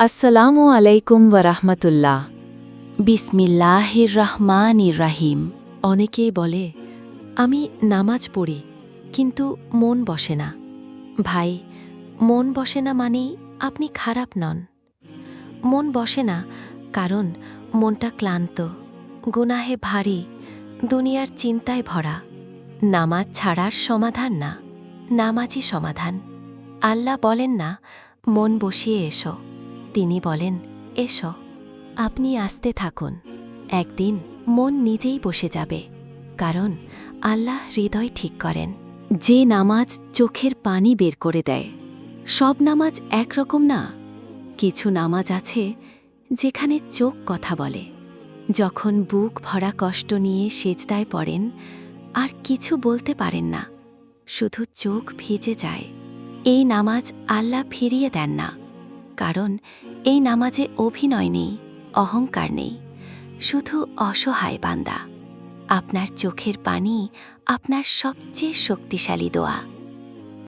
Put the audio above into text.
আসসালামু আলাইকুম ওয়ারাহমাতুল্লাহ। বিসমিল্লাহির রহমানির রাহিম। অনেকেই বলে আমি নামাজ পড়ি কিন্তু মন বসে না। ভাই, মন বসে না মানেই আপনি খারাপ নন। মন বসে না কারণ মনটা ক্লান্ত, গুনাহে ভারী, দুনিয়ার চিন্তায় ভরা। নামাজ ছাড়ার সমাধান না, নামাজই সমাধান। আল্লাহ বলেন না মন বসিয়ে এসো, তিনি বলেন এসো। আপনি আসতে থাকুন, একদিন মন নিজেই বসে যাবে, কারণ আল্লাহ হৃদয় ঠিক করেন। যে নামাজ চোখের পানি বের করে দেয়, সব নামাজ একরকম না। কিছু নামাজ আছে যেখানে চোখ কথা বলে। যখন বুক ভরা কষ্ট নিয়ে সেজদায় পড়েন আর কিছু বলতে পারেন না, শুধু চোখ ভিজে যায়, এই নামাজ আল্লাহ ফিরিয়ে দেন না। কারণ এই নামাজে অভিনয় নেই, অহংকার নেই, শুধু অসহায় বান্দা। আপনার চোখের পানি আপনার সবচেয়ে শক্তিশালী দোয়া।